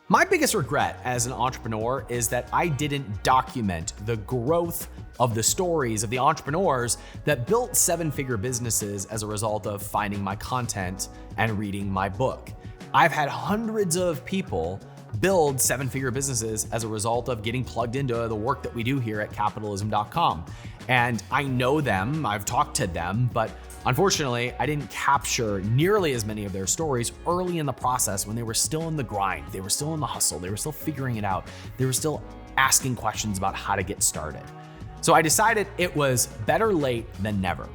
My biggest regret as an entrepreneur is that I didn't document the growth of the stories of the entrepreneurs that built seven-figure businesses as a result of finding my content and reading my book. I've had hundreds of people build seven-figure businesses as a result of getting plugged into the work that we do here at Capitalism.com. And I know them, I've talked to them, but unfortunately, I didn't capture nearly as many of their stories early in the process when they were still in the grind, they were still in the hustle, they were still figuring it out, they were still asking questions about how to get started. So I decided it was better late than never.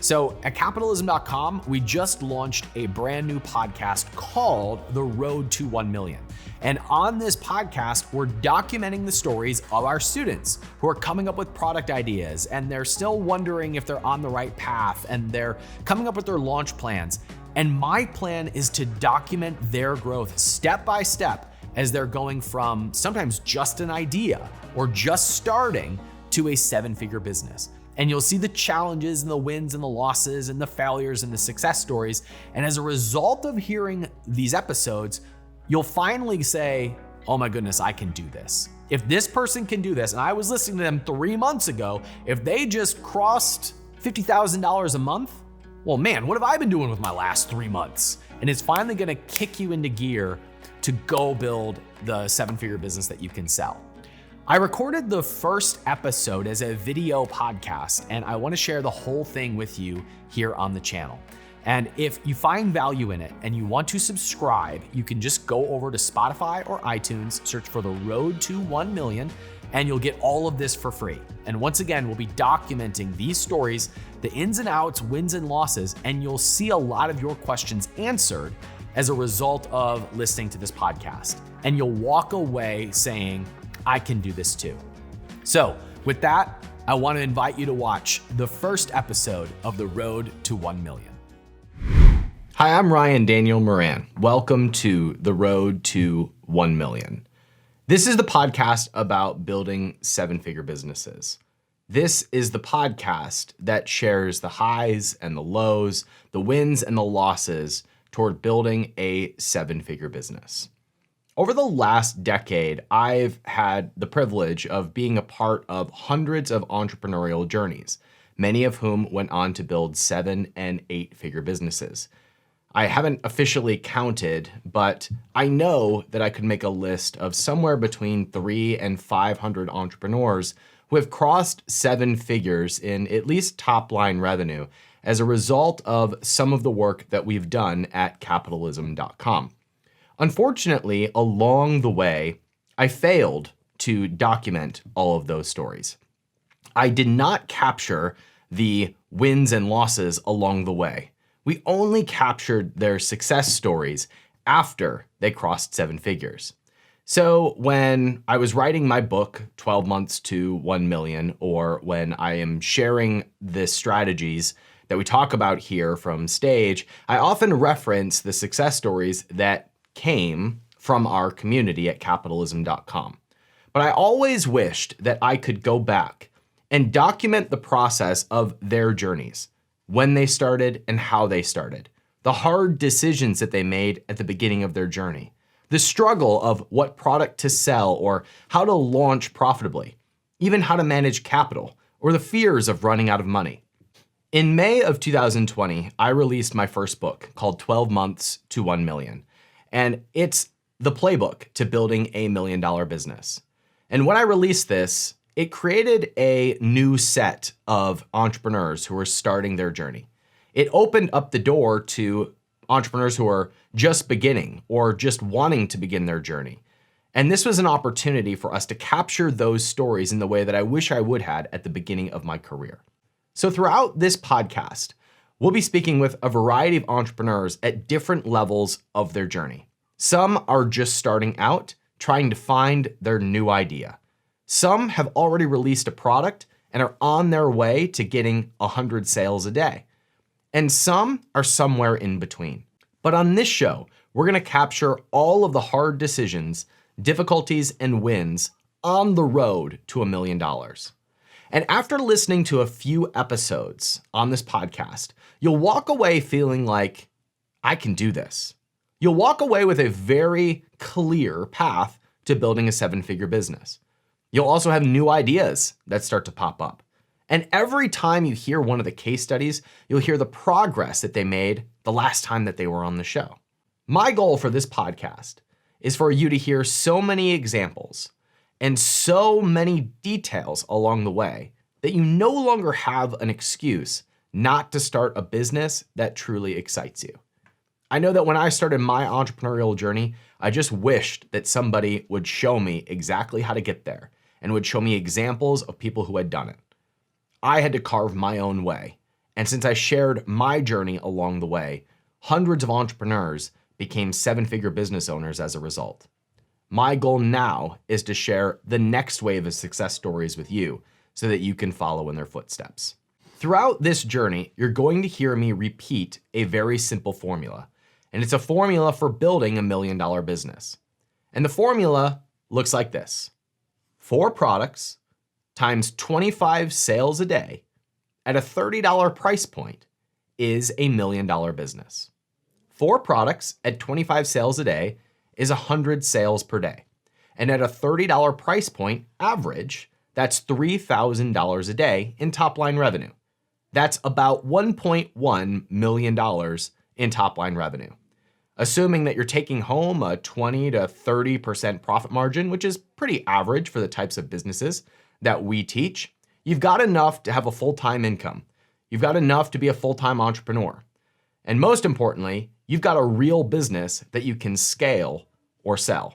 So at Capitalism.com, we just launched a brand new podcast called The Road to 1 Million. And on this podcast, we're documenting the stories of our students who are coming up with product ideas and they're still wondering if they're on the right path and they're coming up with their launch plans. And my plan is to document their growth step by step as they're going from sometimes just an idea or just starting to a seven-figure business. And you'll see the challenges and the wins and the losses and the failures and the success stories. And as a result of hearing these episodes, you'll finally say, oh my goodness, I can do this. If this person can do this, and I was listening to them 3 months ago, if they just crossed $50,000 a month, well man, what have I been doing with my last 3 months? And it's finally gonna kick you into gear to go build the seven-figure business that you can sell. I recorded the first episode as a video podcast, and I want to share the whole thing with you here on the channel. And if you find value in it and you want to subscribe, you can just go over to Spotify or iTunes, search for The Road to 1 Million, and you'll get all of this for free. And once again, we'll be documenting these stories, the ins and outs, wins and losses, and you'll see a lot of your questions answered as a result of listening to this podcast. And you'll walk away saying, I can do this too. So with that, I want to invite you to watch the first episode of The Road to 1 Million. Hi, I'm Ryan Daniel Moran. Welcome to The Road to 1 Million. This is the podcast about building seven-figure businesses. This is the podcast that shares the highs and the lows, the wins and the losses toward building a seven-figure business. Over the last decade, I've had the privilege of being a part of hundreds of entrepreneurial journeys, many of whom went on to build 7- and 8-figure businesses. I haven't officially counted, but I know that I could make a list of somewhere between 300 and 500 entrepreneurs who have crossed 7 figures in at least top-line revenue as a result of some of the work that we've done at Capitalism.com. Unfortunately, along the way, I failed to document all of those stories. I did not capture the wins and losses along the way. We only captured their success stories after they crossed 7 figures. So when I was writing my book, 12 Months to 1 Million, or when I am sharing the strategies that we talk about here from stage, I often reference the success stories that came from our community at Capitalism.com. But I always wished that I could go back and document the process of their journeys, when they started and how they started, the hard decisions that they made at the beginning of their journey, the struggle of what product to sell or how to launch profitably, even how to manage capital or the fears of running out of money. In May of 2020, I released my first book called 12 Months to 1 Million. And it's the playbook to building $1 million business. And when I released this, it created a new set of entrepreneurs who are starting their journey. It opened up the door to entrepreneurs who are just beginning or just wanting to begin their journey. And this was an opportunity for us to capture those stories in the way that I wish I would have at the beginning of my career. So throughout this podcast, we'll be speaking with a variety of entrepreneurs at different levels of their journey. Some are just starting out, trying to find their new idea. Some have already released a product and are on their way to getting 100 sales a day. And some are somewhere in between. But on this show, we're going to capture all of the hard decisions, difficulties, and wins on the road to $1 million. And after listening to a few episodes on this podcast, you'll walk away feeling like, I can do this. You'll walk away with a very clear path to building a 7-figure business. You'll also have new ideas that start to pop up. And every time you hear one of the case studies, you'll hear the progress that they made the last time that they were on the show. My goal for this podcast is for you to hear so many examples and so many details along the way that you no longer have an excuse not to start a business that truly excites you. I know that when I started my entrepreneurial journey, I just wished that somebody would show me exactly how to get there and would show me examples of people who had done it. I had to carve my own way. And since I shared my journey along the way, hundreds of entrepreneurs became 7-figure business owners as a result. My goal now is to share the next wave of success stories with you so that you can follow in their footsteps. Throughout this journey, you're going to hear me repeat a very simple formula, and it's a formula for building $1 million business. And the formula looks like this: 4 products times 25 sales a day at a $30 price point is a $1 million business. 4 products at 25 sales a day is 100 sales per day. And at a $30 price point average, that's $3,000 a day in top line revenue. That's about $1.1 million in top line revenue. Assuming that you're taking home a 20 to 30% profit margin, which is pretty average for the types of businesses that we teach, you've got enough to have a full-time income. You've got enough to be a full-time entrepreneur. And most importantly, you've got a real business that you can scale or sell.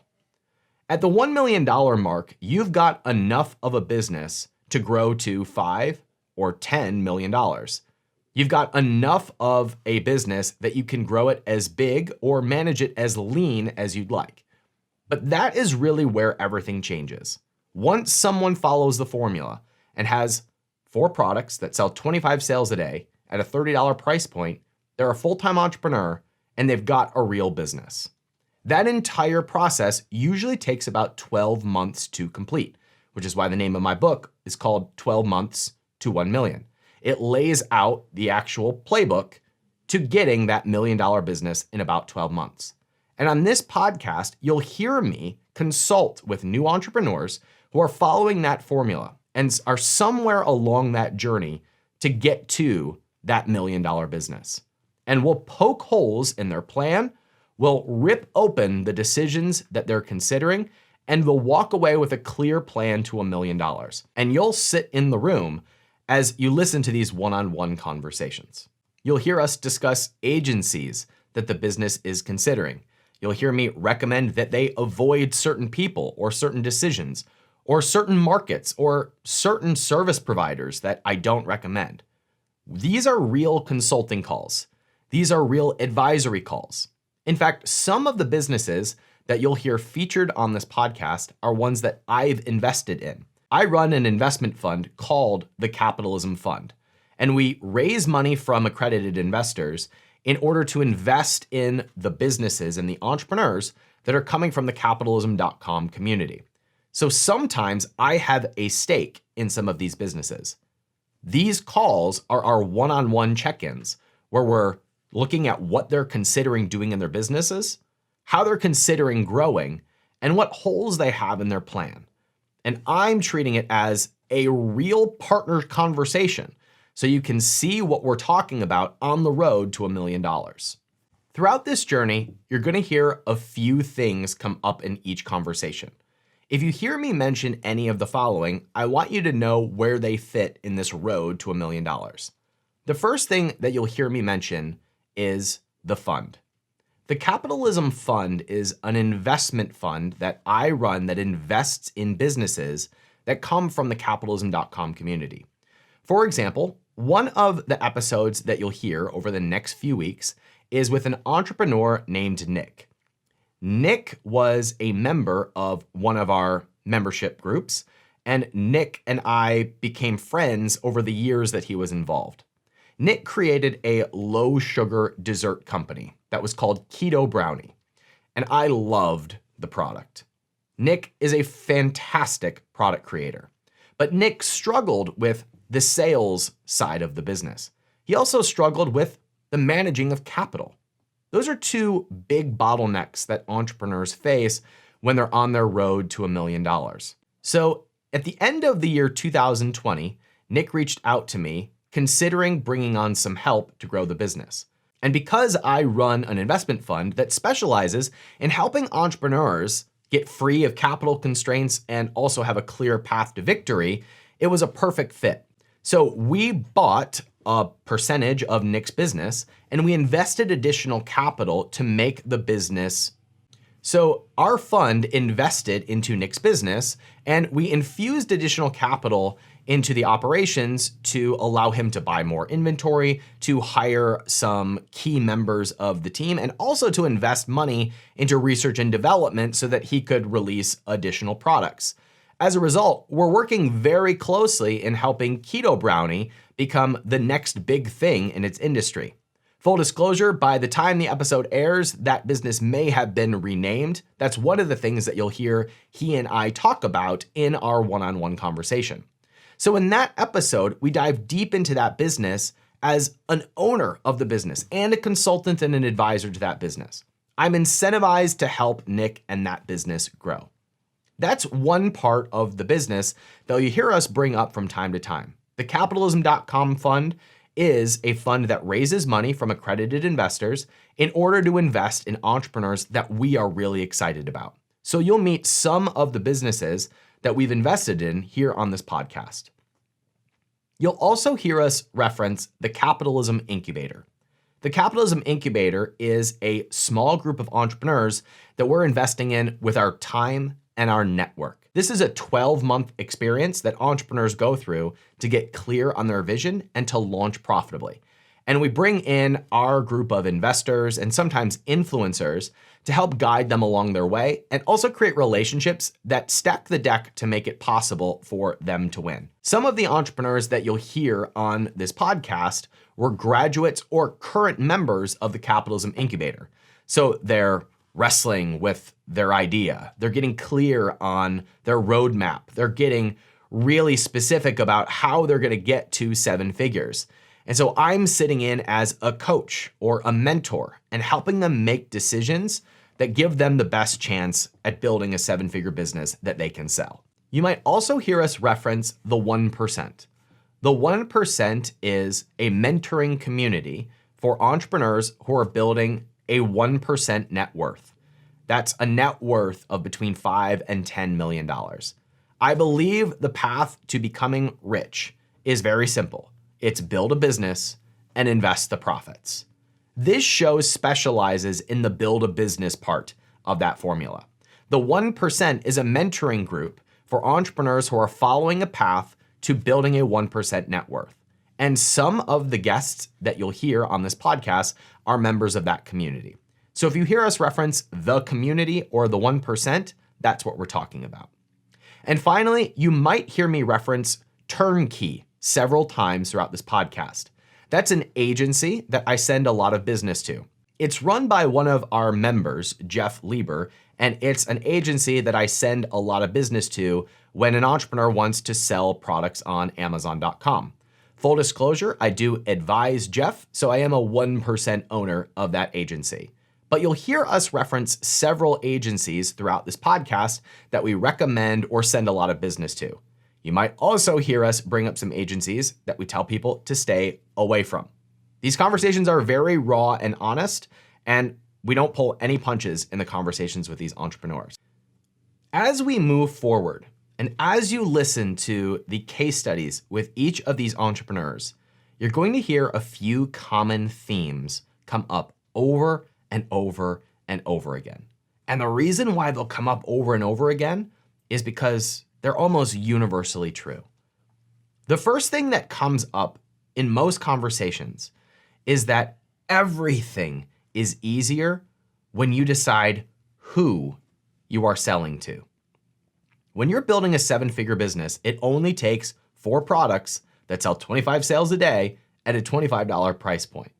At the $1 million mark, you've got enough of a business to grow to $5 or $10 million. You've got enough of a business that you can grow it as big or manage it as lean as you'd like. But that is really where everything changes. Once someone follows the formula and has 4 products that sell 25 sales a day at a $30 price point, they're a full-time entrepreneur and they've got a real business. That entire process usually takes about 12 months to complete, which is why the name of my book is called 12 Months to 1 Million. It lays out the actual playbook to getting that $1 million business in about 12 months. And on this podcast, you'll hear me consult with new entrepreneurs who are following that formula and are somewhere along that journey to get to that $1 million business. And we'll poke holes in their plan, we'll rip open the decisions that they're considering, and we'll walk away with a clear plan to $1 million. And you'll sit in the room as you listen to these one-on-one conversations. You'll hear us discuss agencies that the business is considering. You'll hear me recommend that they avoid certain people or certain decisions or certain markets or certain service providers that I don't recommend. These are real consulting calls. These are real advisory calls. In fact, some of the businesses that you'll hear featured on this podcast are ones that I've invested in. I run an investment fund called the Capitalism Fund, and we raise money from accredited investors in order to invest in the businesses and the entrepreneurs that are coming from the capitalism.com community. So sometimes I have a stake in some of these businesses. These calls are our one-on-one check-ins where we're looking at what they're considering doing in their businesses, how they're considering growing, and what holes they have in their plan. And I'm treating it as a real partner conversation so you can see what we're talking about on the road to $1 million. Throughout this journey, you're going to hear a few things come up in each conversation. If you hear me mention any of the following, I want you to know where they fit in this road to $1 million. The first thing that you'll hear me mention is the fund. The Capitalism Fund is an investment fund that I run that invests in businesses that come from the capitalism.com community. For example, one of the episodes that you'll hear over the next few weeks is with an entrepreneur named Nick. Nick was a member of one of our membership groups, and Nick and I became friends over the years that he was involved. Nick created a low sugar dessert company that was called Keto Brownie, and I loved the product. Nick is a fantastic product creator, but Nick struggled with the sales side of the business. He also struggled with the managing of capital. Those are two big bottlenecks that entrepreneurs face when they're on their road to $1 million. So at the end of the year 2020, Nick reached out to me considering bringing on some help to grow the business. And because I run an investment fund that specializes in helping entrepreneurs get free of capital constraints and also have a clear path to victory, it was a perfect fit. So we bought a percentage of Nick's business and we invested additional capital to make the business. So our fund invested into Nick's business and we infused additional capital into the operations to allow him to buy more inventory, to hire some key members of the team, and also to invest money into research and development so that he could release additional products. As a result, we're working very closely in helping Keto Brownie become the next big thing in its industry. Full disclosure, by the time the episode airs, that business may have been renamed. That's one of the things that you'll hear he and I talk about in our one-on-one conversation. So in that episode, we dive deep into that business as an owner of the business and a consultant and an advisor to that business. I'm incentivized to help Nick and that business grow. That's one part of the business that you hear us bring up from time to time. The Capitalism.com fund is a fund that raises money from accredited investors in order to invest in entrepreneurs that we are really excited about. So you'll meet some of the businesses that we've invested in here on this podcast. You'll also hear us reference the Capitalism Incubator. The Capitalism Incubator is a small group of entrepreneurs that we're investing in with our time and our network. This is a 12-month experience that entrepreneurs go through to get clear on their vision and to launch profitably. And we bring in our group of investors and sometimes influencers to help guide them along their way and also create relationships that stack the deck to make it possible for them to win. Some of the entrepreneurs that you'll hear on this podcast were graduates or current members of the Capitalism Incubator. So they're wrestling with their idea. They're getting clear on their roadmap. They're getting really specific about how they're going to get to 7 figures. And so I'm sitting in as a coach or a mentor and helping them make decisions that give them the best chance at building a 7-figure business that they can sell. You might also hear us reference the 1%. The 1% is a mentoring community for entrepreneurs who are building a 1% net worth. That's a net worth of between $5 and $10 million. I believe the path to becoming rich is very simple. It's build a business and invest the profits. This show specializes in the build a business part of that formula. The 1% is a mentoring group for entrepreneurs who are following a path to building a 1% net worth. And some of the guests that you'll hear on this podcast are members of that community. So if you hear us reference the community or the 1%, that's what we're talking about. And finally, you might hear me reference Turnkey several times throughout this podcast. That's an agency that I send a lot of business to. It's run by one of our members, Jeff Lieber, and it's an agency that I send a lot of business to when an entrepreneur wants to sell products on Amazon.com. Full disclosure, I do advise Jeff, so I am a 1% owner of that agency. But you'll hear us reference several agencies throughout this podcast that we recommend or send a lot of business to. You might also hear us bring up some agencies that we tell people to stay away from. These conversations are very raw and honest, and we don't pull any punches in the conversations with these entrepreneurs. As we move forward, and as you listen to the case studies with each of these entrepreneurs, you're going to hear a few common themes come up over and over and over again. And the reason why they'll come up over and over again is because they're almost universally true. The first thing that comes up in most conversations is that everything is easier when you decide who you are selling to. When you're building a 7-figure business, it only takes 4 products that sell 25 sales a day at a $25 price point.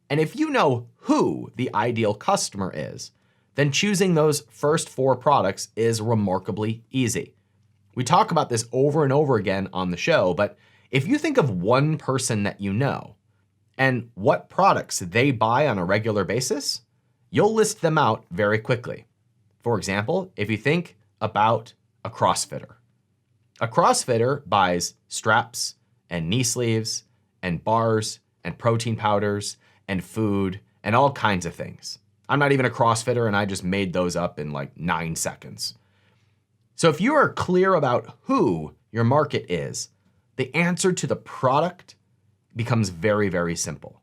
And if you know who the ideal customer is, then choosing those first 4 products is remarkably easy. We talk about this over and over again on the show, but if you think of one person that you know, and what products they buy on a regular basis, you'll list them out very quickly. For example, if you think about a CrossFitter. A CrossFitter buys straps and knee sleeves and bars and protein powders and food and all kinds of things. I'm not even a CrossFitter and I just made those up in like 9 seconds. So if you are clear about who your market is, the answer to the product becomes very, very simple.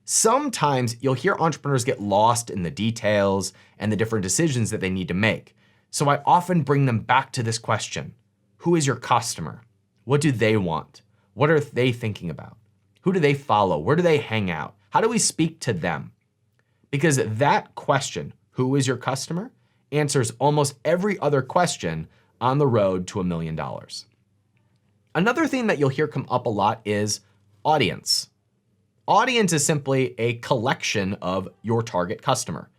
Sometimes you'll hear entrepreneurs get lost in the details and the different decisions that they need to make. So I often bring them back to this question. Who is your customer? What do they want? What are they thinking about? Who do they follow? Where do they hang out? How do we speak to them? Because that question, who is your customer, answers almost every other question on the road to $1 million. Another thing that you'll hear come up a lot is audience. Audience is simply a collection of your target customer.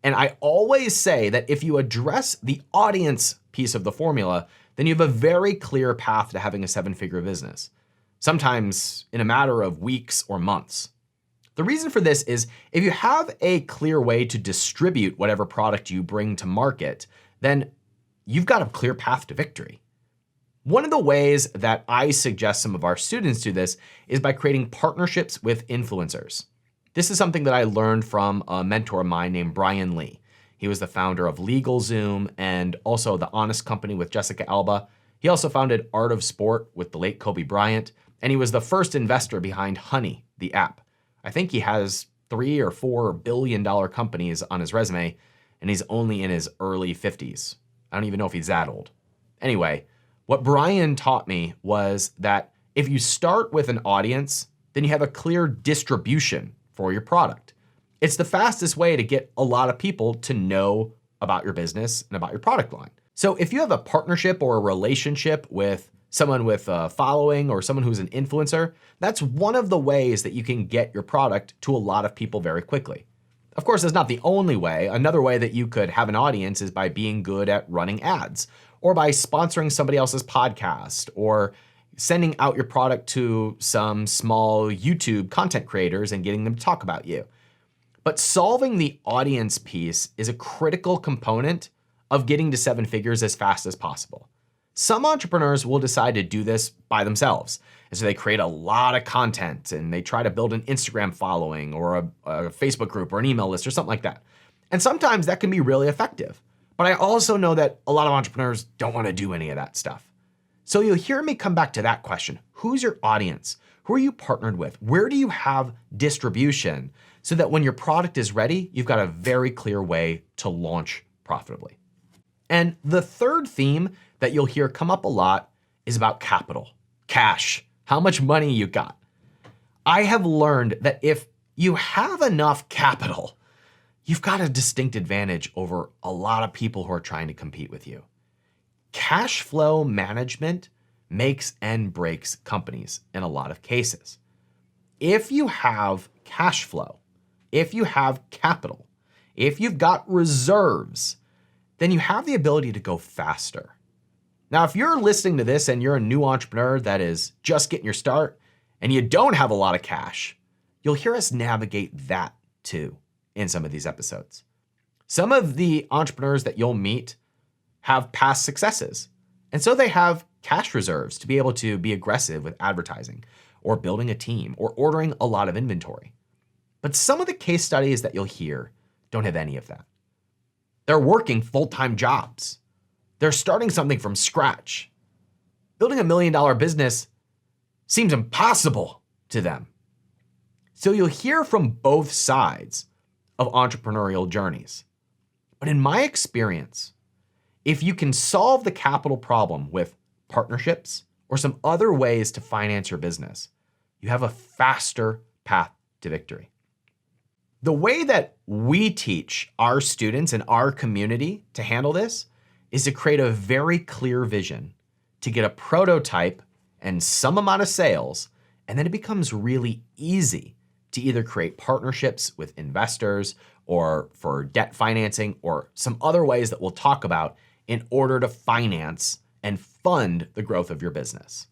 And I always say that if you address the audience piece of the formula, then you have a very clear path to having a 7-figure business, sometimes in a matter of weeks or months. The reason for this is if you have a clear way to distribute whatever product you bring to market, then you've got a clear path to victory. One of the ways that I suggest some of our students do this is by creating partnerships with influencers. This is something that I learned from a mentor of mine named Brian Lee. He was the founder of LegalZoom and also The Honest Company with Jessica Alba. He also founded Art of Sport with the late Kobe Bryant, and he was the first investor behind Honey, the app. I think he has 3 or 4 billion-dollar companies on his resume, and he's only in his early 50s. I don't even know if he's that old. Anyway, what Brian taught me was that if you start with an audience, then you have a clear distribution for your product. It's the fastest way to get a lot of people to know about your business and about your product line. So if you have a partnership or a relationship with someone with a following or someone who's an influencer, that's one of the ways that you can get your product to a lot of people very quickly. Of course, that's not the only way. Another way that you could have an audience is by being good at running ads, or by sponsoring somebody else's podcast, or sending out your product to some small YouTube content creators and getting them to talk about you. But solving the audience piece is a critical component of getting to 7 figures as fast as possible. Some entrepreneurs will decide to do this by themselves. And so they create a lot of content and they try to build an Instagram following or a Facebook group or an email list or something like that. And sometimes that can be really effective. But I also know that a lot of entrepreneurs don't want to do any of that stuff. So you'll hear me come back to that question. Who's your audience? Who are you partnered with? Where do you have distribution so that when your product is ready, you've got a very clear way to launch profitably? And the third theme that you'll hear come up a lot is about capital, cash, how much money you got. I have learned that if you have enough capital, you've got a distinct advantage over a lot of people who are trying to compete with you. Cash flow management makes and breaks companies in a lot of cases. If you have cash flow, if you have capital, if you've got reserves, then you have the ability to go faster. Now, if you're listening to this and you're a new entrepreneur that is just getting your start and you don't have a lot of cash, you'll hear us navigate that too in some of these episodes. Some of the entrepreneurs that you'll meet have past successes, and so they have cash reserves to be able to be aggressive with advertising or building a team or ordering a lot of inventory. But some of the case studies that you'll hear don't have any of that. They're working full-time jobs. They're starting something from scratch. Building $1 million business seems impossible to them. So you'll hear from both sides of entrepreneurial journeys. But in my experience, if you can solve the capital problem with partnerships or some other ways to finance your business, you have a faster path to victory. The way that we teach our students and our community to handle this is to create a very clear vision, to get a prototype and some amount of sales, and then it becomes really easy to either create partnerships with investors or for debt financing or some other ways that we'll talk about in order to finance and fund the growth of your business.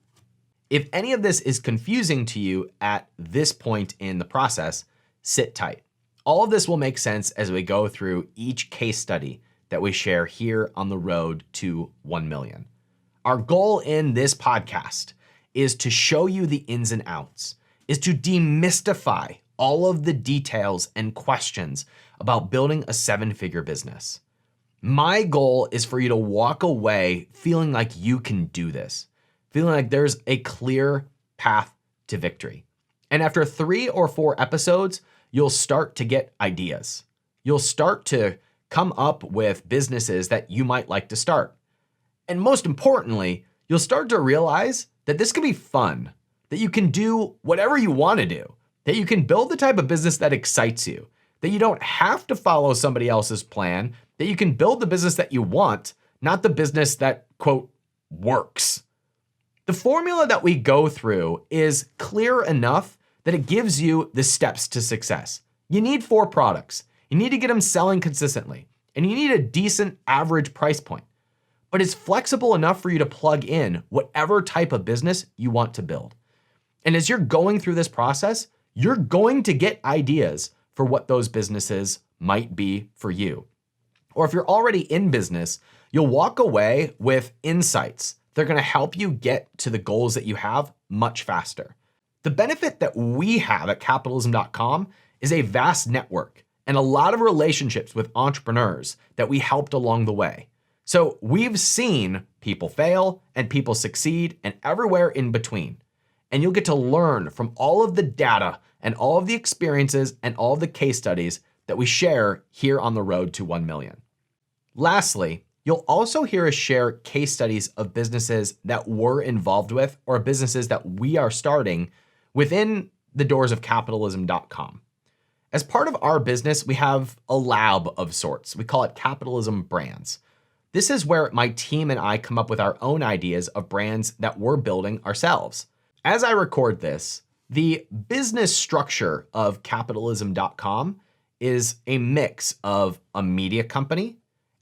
If any of this is confusing to you at this point in the process, sit tight. All of this will make sense as we go through each case study that we share here on the road to 1 million. Our goal in this podcast is to show you the ins and outs, is to demystify all of the details and questions about building a 7-figure business. My goal is for you to walk away feeling like you can do this, feeling like there's a clear path to victory. And after 3 or 4 episodes, you'll start to get ideas. You'll start to come up with businesses that you might like to start. And most importantly, you'll start to realize that this can be fun, that you can do whatever you want to do, that you can build the type of business that excites you, that you don't have to follow somebody else's plan, that you can build the business that you want, not the business that, quote, works. The formula that we go through is clear enough that it gives you the steps to success. You need 4 products. You need to get them selling consistently, and you need a decent average price point. But it's flexible enough for you to plug in whatever type of business you want to build. And as you're going through this process, you're going to get ideas for what those businesses might be for you. Or if you're already in business, you'll walk away with insights. They're going to help you get to the goals that you have much faster. The benefit that we have at capitalism.com is a vast network and a lot of relationships with entrepreneurs that we helped along the way. So we've seen people fail and people succeed and everywhere in between. And you'll get to learn from all of the data and all of the experiences and all of the case studies that we share here on the road to 1 million. Lastly, you'll also hear us share case studies of businesses that we're involved with or businesses that we are starting within the doors of capitalism.com. As part of our business, we have a lab of sorts. We call it Capitalism Brands. This is where my team and I come up with our own ideas of brands that we're building ourselves. As I record this, the business structure of capitalism.com is a mix of a media company,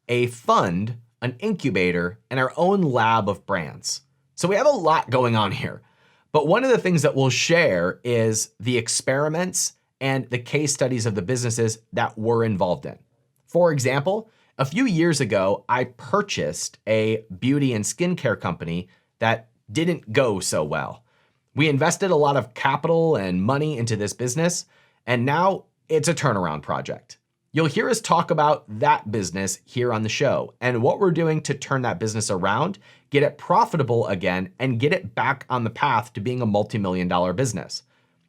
a fund, an incubator, and our own lab of brands. So we have a lot going on here. But one of the things that we'll share is the experiments and the case studies of the businesses that we're involved in. For example, a few years ago, I purchased a beauty and skincare company that didn't go so well. We invested a lot of capital and money into this business, and now it's a turnaround project. You'll hear us talk about that business here on the show and what we're doing to turn that business around, get it profitable again, and get it back on the path to being a multi-million-dollar business.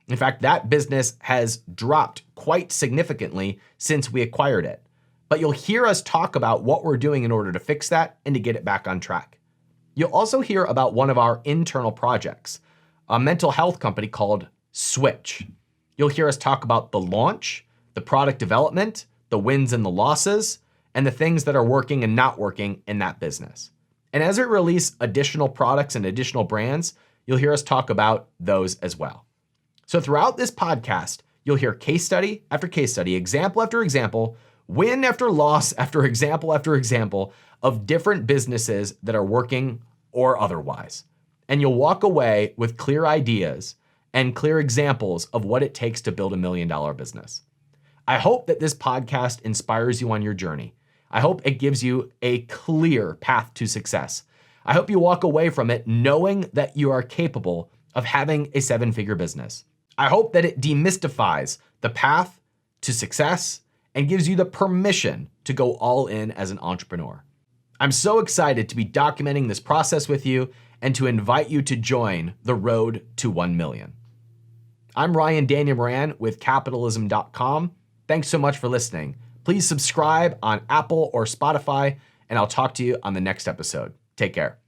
In fact, that business has dropped quite significantly since we acquired it. But you'll hear us talk about what we're doing in order to fix that and to get it back on track. You'll also hear about one of our internal projects, a mental health company called Switch. You'll hear us talk about the launch, the product development, the wins and the losses, and the things that are working and not working in that business. And as we release additional products and additional brands, you'll hear us talk about those as well. So throughout this podcast, you'll hear case study after case study, example after example, win after loss after example of different businesses that are working or otherwise. And you'll walk away with clear ideas and clear examples of what it takes to build $1 million business. I hope that this podcast inspires you on your journey. I hope it gives you a clear path to success. I hope you walk away from it knowing that you are capable of having a 7-figure business. I hope that it demystifies the path to success and gives you the permission to go all in as an entrepreneur. I'm so excited to be documenting this process with you and to invite you to join the road to 1 million. I'm Ryan Daniel Moran with Capitalism.com. Thanks so much for listening. Please subscribe on Apple or Spotify, and I'll talk to you on the next episode. Take care.